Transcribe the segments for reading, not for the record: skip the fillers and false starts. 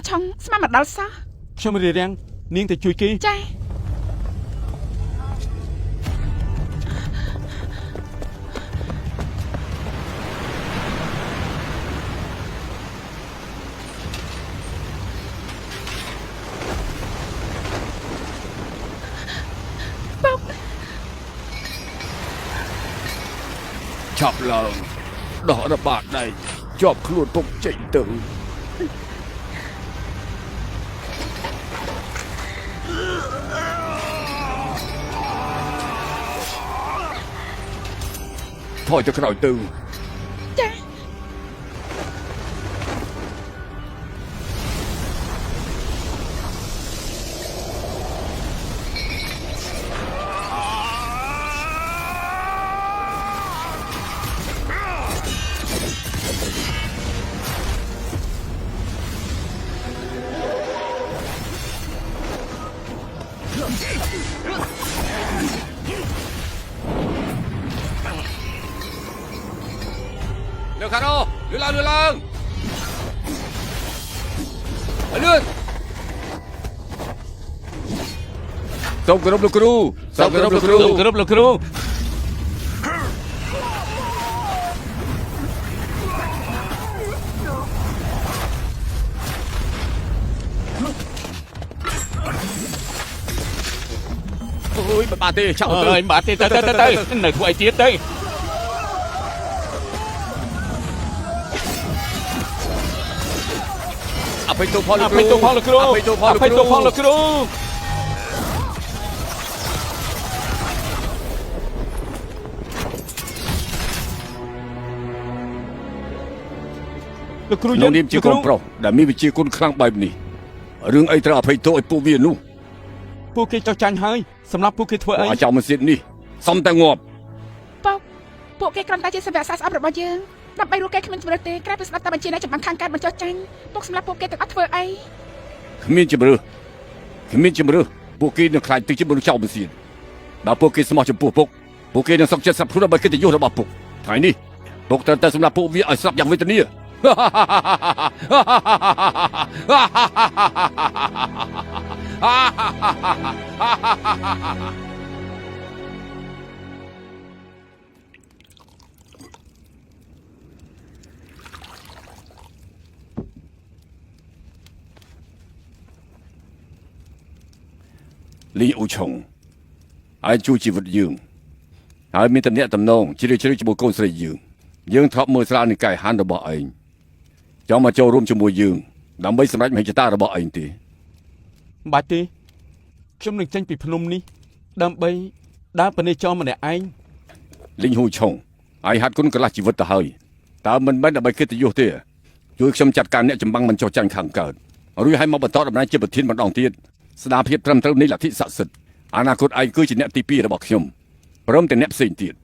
ឆុងស្មានមកដល់សោះខ្ញុំរៀបរៀងនាងទៅជួយគេចាឆាប់ឡើងដោះระบาดដៃជាប់ខ្លួនពុកចេញទៅថយទៅក្រោយទៅចាเร็วคาร์โร่เรือลังเลื่อนส่งกระรบลูกครูส่งกระรบลูกครูគោរពលោកគ្រូអូយមិនបានទេឆាប់ទៅអើយមិនបានទេទៅនៅធ្វើអីទៀតទៅអភ័យទោសផងលោកគ្រូ អភ័យទោសផងលោកគ្រូ អភ័យទោសផងលោកគ្រូ អភ័យទោសផងលោកគ្រូលោកគ្រូ លោកនាមជាកូនប្រុសដែលមានវិជ្ជាគុណខ្លាំងបែបនេះរឿងអីត្រូវអភ័យទោសឲ្យពួកវានោះពួកគេចោះចាញ់ហើយសម្រាប់ពួកគេធ្វើអីអាចោមសិទ្ធនេះសំតែងាប់ប៉ោកពួកគេគ្រាន់តែជាសាវកសាស្ត្រស្អប់របស់យើងដើម្បីរកគេគ្មានជំរឿទេក្រៅពីស្ដាប់តាមបញ្ជានៃចម្បាំងខាងកើតបញ្ចុះចាញ់ពុកសម្រាប់ពួកគេទាំងអត់ធ្វើអីគ្មានជំរឿពួកគេនឹងខ្លាចទឹកជាមនុស្សចោលមិនសៀនបើពួកគេស្មោះចំពោះពុកពួកគេនឹងសុខចិត្តស្រាប់ខ្លួនដើម្បីកិត្តិយសរបស់ពុកថ្ងៃនេះពុកត្រូវតែសម្រាប់ពួកវាឲ្យស្លាប់យ៉ាងវេទនាលីអ៊ូឆុងអាចជួយជីវិតយើងហើយមានតំណែងជ្រាលជ្រៅជាមួយកូនស្រីយើងធ្លាប់មើលស្រាលនឹងកាយហានរបស់ឯងចង់មកចូលរួមជាមួយយើងដើម្បីសម្រេចមហិច្ឆតារបស់ឯងទេបាច់ទេខ្ញុំនឹងចេញពីភ្នំនេះដើម្បីដើរពនេចរម្នាក់ឯងលីងហ៊ូឆុងឯងហាត់គុណកន្លះជីវិតទៅហើយតើមិនមែនដើម្បីកិត្តិយសទេជួយខ្ញុំចាត់ការអ្នកចម្បាំងមិនចោះចាញ់ខាងកើតរួចឲ្យមកបន្តដំណើរជាប្រធានម្ដងទៀតស្ដារភាពត្រឹមត្រូវនៃលទ្ធិស័ក្តិសិទ្ធិអនាគតឯងគឺជាអ្នកទី2របស់ខ្ញុំព្រមទាំងអ្នកផ្សេងទៀត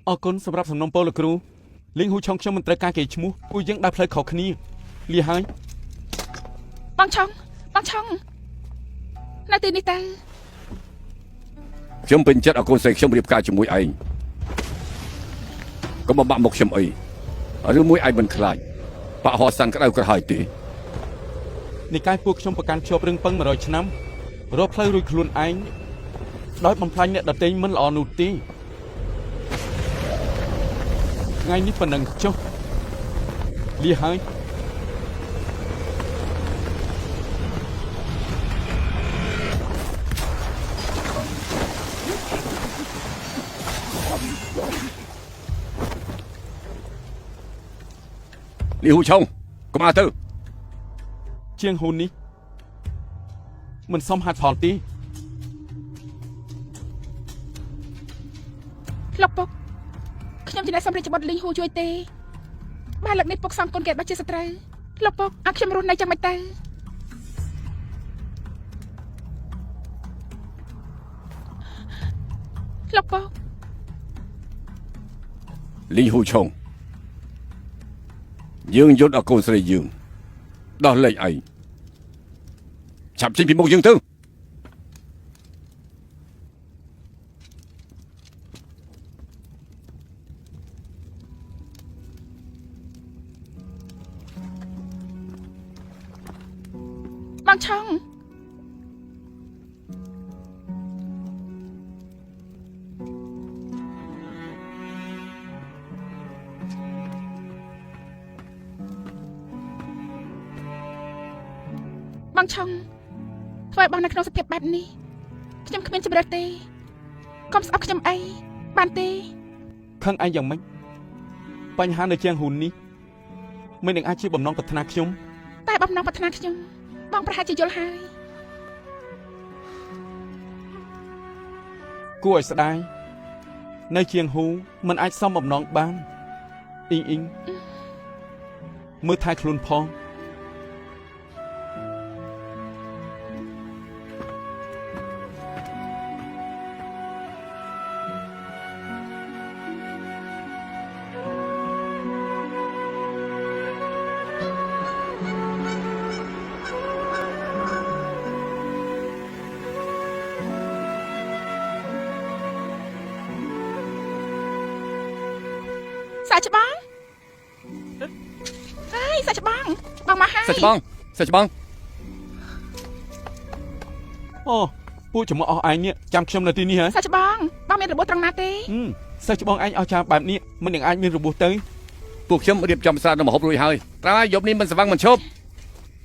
អរគុណសម្រាប់សំណុំពរលោកគ្រូលីងហ៊ូឆុងខ្ញុំមិនត្រូវការគេឈ្មោះពួកយើងដើរផ្លូវខុសគ្នាលីហើយបងឆុងនៅទីនេះតើខ្ញុំពេញចិត្តឲ្យកូនស្រីខ្ញុំរៀបការជាមួយឯងកុំបាក់មុខខ្ញុំអីឬមួយឯងមិនខ្លាចបាក់ហោះសាន់ក្តៅក្រហាយទេនិកាយពួកខ្ញុំប្រកាន់ជាប់រឿងពឹង100ឆ្នាំរកផ្លូវរួចខ្លួនឯងដោយបំផ្លាញអ្នកដទៃមិនល្អនោះទេថ្ងៃនេះប៉ុណ្ណឹងចុះលីហើយលីហ៊ូឆុងកុំមកទៅជាងហ៊ូននេះមិនសមហេតុផលទេលោកពុកខ្ញុំជាអ្នកសម្រេចច្បត់លីងហ៊ូជួយទេបើលើកនេះពុកសងកូនគេបាច់ជាសត្រូវលោកពុកឲ្យខ្ញុំរស់នៅចាំមិនទៅលោកពុកលីហ៊ូឆុងយើងយល់ដល់កូនស្រីយើងដោះលែងឯងឆាប់ចេញពីមុខយើងទៅ បងឆុងបងឆុងធ្វើឲ្យបងនៅក្នុងសភាពបែបនេះខ្ញុំគ្មានជម្រើសទេកុំស្អប់ខ្ញុំអីបានទេ ខឹងឯងយ៉ាងម៉េចបញ្ហានៅជាងហ៊ុននេះមិននឹងអាចជាបំណងប្រាថ្នាខ្ញុំ តែបំណងប្រាថ្នាខ្ញុំបងប្រហែលជាយល់ហើយ គួរឲ្យស្ដាយនៅជាងហ៊ូមិនអាចសមបំណងបានអ៊ីងអ៊ីងមើលថែខ្លួនផង សាច់បងហើយសាច់បងបងមកហើយ សាច់ច្បង អូពួកចំអស់ឯងនេះចាំខ្ញុំនៅទីនេះហ៎ សាច់បងមានរបួសត្រង់ណាទេ សិស្សច្បងឯងអស់ចាបែបនេះមិននឹងអាចមានរបួសទៅ ពួកខ្ញុំរៀបចំស្រានៅម្ហូបរួចហើយត្រាយយប់នេះមិនស្វឹងមិនឈប់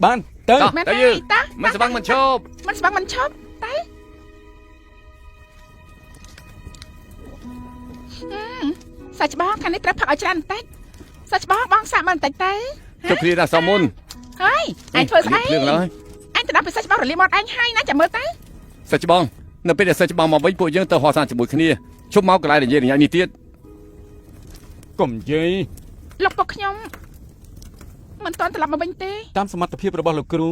បានទៅ មែន ទៅ ហើ យើ យតា មិនស្វឹងមិនឈប់ មិនស្វឹងមិនឈប់ទៅសាច់បងខាងនេះត្រូវផឹកឲ្យច្រើនបន្តិចសាច់បងសាកមើលបន្តិចទៅ ជប់គ្នាដល់សមមុន ហើយឯងធ្វើស្អី ភ្លៀងឡើយ អញទៅដល់ពីសាច់បងរលាមកឯងហើយណាចាំមើលទៅ សាច់ច្បងនៅពេលដែលសាច់ច្បងមកវិញពួកយើងទៅហោះសារជាមួយគ្នាជប់មកកន្លែងនិយាយនេះទៀត កុំនិយាយ លោកពុកខ្ញុំមិនតន់ត្រឡប់មកវិញទេ តាមសមត្ថភាពរបស់លោកគ្រូ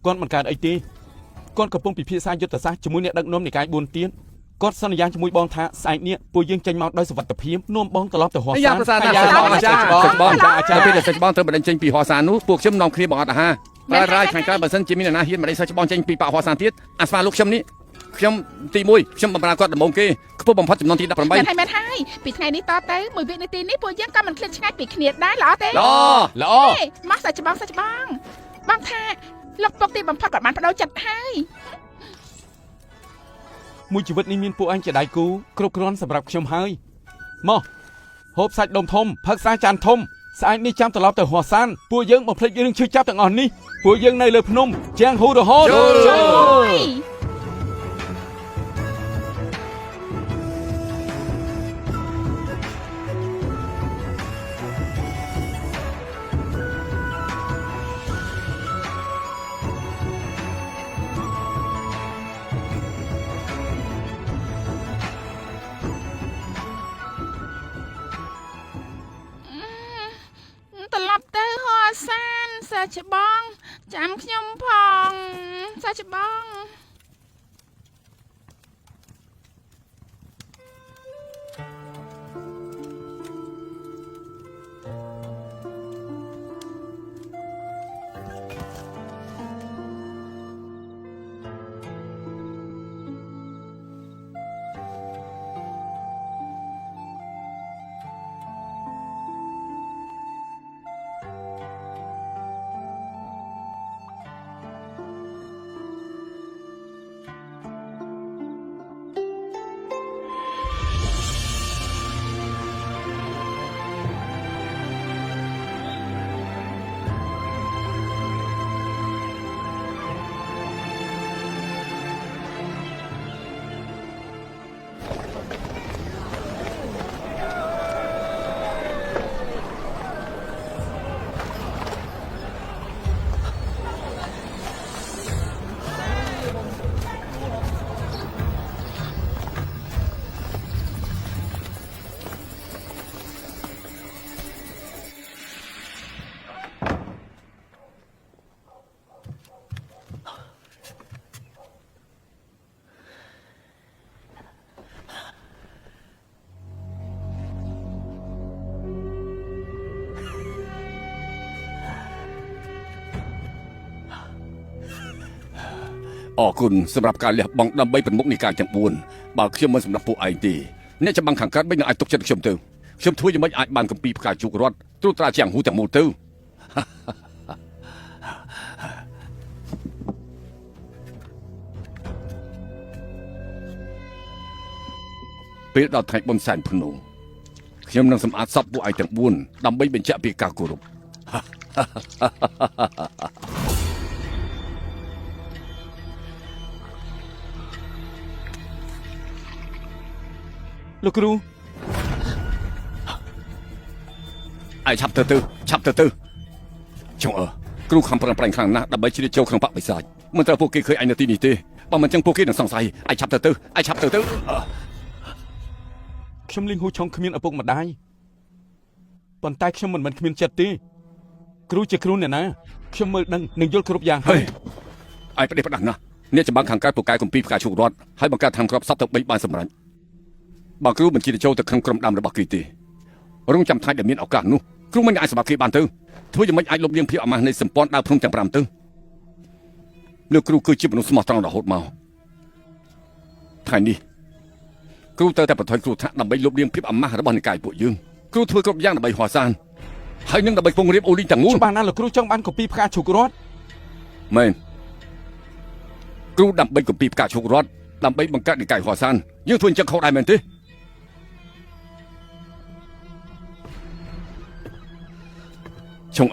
គាត់មិនកើតអីទេគាត់កំពុងពិភាក្សាយុទ្ធសាស្ត្រជាមួយអ្នកដឹកនាំនិកាយ4ទៀតគាត់សន្យាជាមួយបងថាស្អែកនេះពួកយើងចេញមកដោយសុវត្ថិភាពនាំបងត្រឡប់ទៅហោះសារ យ៉ាប្រសាទណាស់សាច់ច្បងអាចារ្យសាច់ច្បងនៅពេលដែលសាច់ច្បងត្រូវបណ្ដឹងចេញពីហោះសារនោះពួកខ្ញុំនាំគ្នាបង្អត់អាហារតែរាយខាងក្រៅបើសិនជាមានអ្នកណាហ៊ានមកដេកសាច់ច្បងចេញពីបាក់ហោះសារទៀតអាស្វាលោកខ្ញុំនេះខ្ញុំទី1ខ្ញុំបម្រើគាត់ដំបូងគេខ្ពស់បំផុតចំនួនទី18 មែនហើយពីថ្ងៃនេះតទៅមួយវិនាទីនេះពួកយើងក៏មិនឃ្លាតឆ្ងាយពីគ្នាដែរល្អទេ ល្អ មកសាច់ច្បងបងថាលោកពុកទីបំផុតគាត់បានបដូរចិត្តហើយ មួយជីវិតនេះមានពួកឯងជាដៃគូគ្រប់គ្រាន់សម្រាប់ខ្ញុំហើយមកហូបសាច់ដុំធំផឹកស្រាចានធំស្អែកនេះចាំត្រឡប់ទៅហោះសានពួកយើងបំភ្លេចរឿងឈឺចាប់ទាំងអស់នេះពួកយើងនៅលើភ្នំជាងហ៊ូរហូត ត្រឡប់ទៅហោះសានសាច់ច្បងចាំខ្ញុំផងសាច់ច្បង អរគុណសម្រាប់ការលះបង់ដើម្បីប្រមុខនៃការទាំង4បើខ្ញុំមិនសម្រាប់ពួកឯងទេអ្នកចាំបាំងខាងកើតមិនអាចទុកចិត្តខ្ញុំទៅខ្ញុំធ្វើយ៉ាងម៉េចអាចបានកំពីផ្កាជូករត់ត្រួតត្រាជាងហ៊ូទាំងមូលទៅ ពេលដល់ថ្ងៃបុណ្យសែនភ្នំខ្ញុំនឹងសម្អាតសពពួកឯងទាំង4ដើម្បីបញ្ជាក់ពីការគោរព លោកគ្រូ ឯឆាប់ទៅចុងគ្រូខំប្រឹងប្រែងខ្លាំងណាស់ដើម្បីជ្រៀតចូលក្នុងបកបិសាចមិនត្រូវពួកគេឃើញឯងនៅទីនេះទេបើមិនចឹងពួកគេនឹងសង្ស័យឯឆាប់ទៅ ខ្ញុំលីងហ៊ូឆុងគ្មានឪពុកម្ដាយប៉ុន្តែខ្ញុំមិនគ្មានចិត្តទេគ្រូជាគ្រូអ្នកណាខ្ញុំមើលដឹងនឹងយល់គ្រប់យ៉ាងហើយ ឯងប្រទេសប្រដាស់ណាស់អ្នកចម្បាំងខាងកើតពូកែកំពីផ្កាឈូករត់ហើយបង្កើតធ្វើក្របសពទៅ3បានសម្រេចបើគ្រូមិនជិះចូលទៅក្នុងក្រុមដាំរបស់គេទេរងចាំថ្ងៃដែលមានឱកាសនោះគ្រូមិនអាចសម្រាប់គេបានទៅធ្វើយ៉ាងម៉េចអាចលុបលាងភាពអាម៉ាស់នៃសម្ព័ន្ធដើរភ្នំទាំង5ទៅលោកគ្រូគឺជាមនុស្សស្មោះត្រង់រហូតមកថ្ងៃនេះគ្រូត្រូវតែបន្ថយគ្រោះថ្នាក់ដើម្បីលុបលាងភាពអាម៉ាស់របស់និកាយពួកយើងគ្រូធ្វើគ្រប់យ៉ាងដើម្បីហោះសានហើយនឹងដើម្បីពង្រៀបអូលីងទាំងមូល ច្បាស់ណាស់លោកគ្រូចង់បានកូពីផ្កាឈូករត់ មែនគ្រូដើម្បីកូពីផ្កាឈូករត់ដើម្បីបង្កើតនិកាយហោះសានយើងធ្វើអញ្ចឹងខុសដែរមែនទេចុង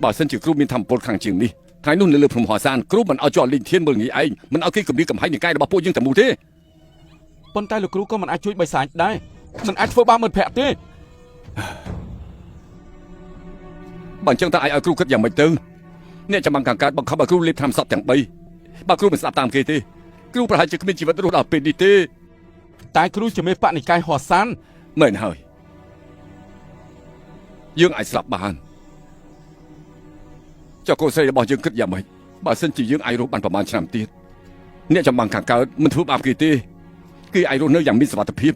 បើសិនជាគ្រូមានធម្មពលខាងជាងនេះថ្ងៃនោះនៅលើព្រំហោះសានគ្រូមិនឲ្យជាប់លីងធានមើលងាយឯងមិនឲ្យគេគំរាមកំហែងនិកាយរបស់ពួកយើងតែមូលទេ ប៉ុន្តែលោកគ្រូក៏មិនអាចជួយបិសាចដែរមិនអាចធ្វើបាបមិត្តភក្តិទេ បើអញ្ចឹងតើឲ្យគ្រូគិតយ៉ាងម៉េចទៅអ្នកចាំបាំងខាងកើតបង្ខំឲ្យគ្រូលេបថ្នាំសពទាំង3បើគ្រូមិនស្ដាប់តាមគេទេគ្រូប្រហែលជាគ្មានជីវិតរស់ដល់ពេលនេះទេ តែគ្រូជាមេបកនិកាយហោះសាន មែនហើយយើងអាចស្លាប់បានចុះកូនស្រីរបស់យើងគិតយ៉ាងម៉េចបើសិនជាយើងអាចរស់បានប្រហែលឆ្នាំទៀតអ្នកចាំបាំងខាងកើតមិនធ្វើបាបគេទេគេអាចរស់នៅយ៉ាងមានសុវត្ថិភាព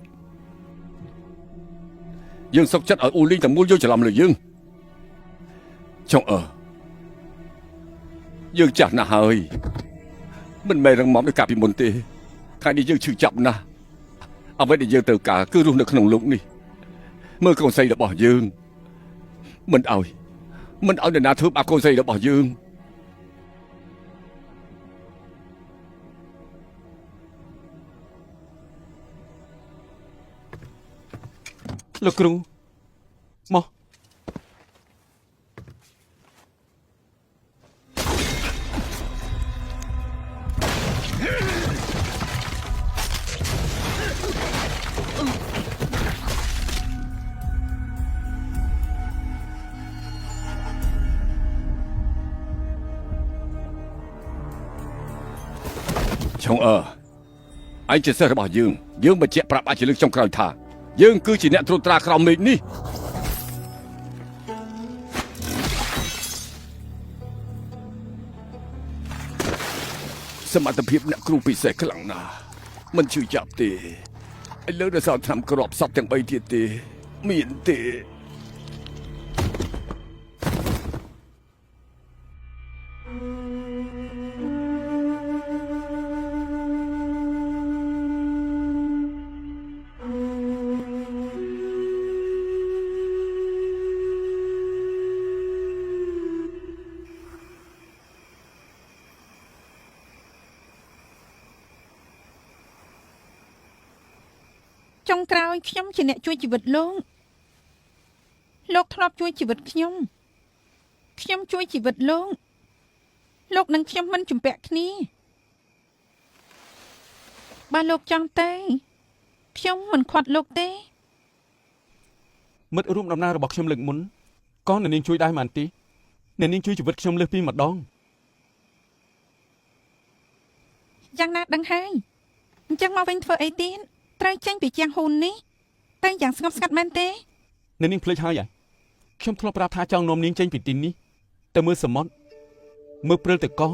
យើងសុខចិត្តឲ្យអូលីងទាំងមូលយកច្រឡំលើយើងចុងយើងចាស់ណាស់ហើយមិនមែនរឹងមាំដូចកាលពីមុនទេថ្ងៃនេះយើងឈឺចាប់ណាស់អ្វីដែលយើងត្រូវការគឺរស់នៅក្នុងលោកនេះមើលកូនស្រីរបស់យើងមិនឲ្យនរណាធ្វើបាបកូនស្រីរបស់យើង លោកគ្រូមក ឆុងឯងជាសិស្សរបស់យើងបញ្ជាក់ប្រាប់អាចជាលើកចុងក្រោយថាយើងគឺជាអ្នកត្រួតត្រាក្រោមមេឃនេះសមត្ថភាពអ្នកគ្រូពិសេសខ្លាំងណាស់មិនជឿចាប់ទេឥឡូវដល់សល់ឆ្នាំក្របសពទាំង3ទៀតទេមានទេ ចុងក្រោយខ្ញុំជាអ្នកជួយជីវិតលោកធ្លាប់ជួយជីវិតខ្ញុំជួយជីវិតលោកនិងខ្ញុំមិនជំពាក់គ្នាបើលោកចង់ទេខ្ញុំមិនខាត់លោកទេ មិត្តរួមដំណើររបស់ខ្ញុំលើកមុនក៏អ្នកនាងជួយដែរមែនទេអ្នកនាងជួយជីវិតខ្ញុំលើសពីម្ដង យ៉ាងណាដឹងហើយអញ្ចឹងមកវិញធ្វើអីទៀតត្រូវចេញពីជាងហ៊ូននេះតែយ៉ាងស្ងប់ស្ងាត់មែនទេ អ្នកនាងភ្លេចហើយខ្ញុំធ្លាប់ប្រាប់ថាចង់នាំនាងចេញពីទីនេះទៅមើលសមុទ្រមើលព្រិលទឹកកក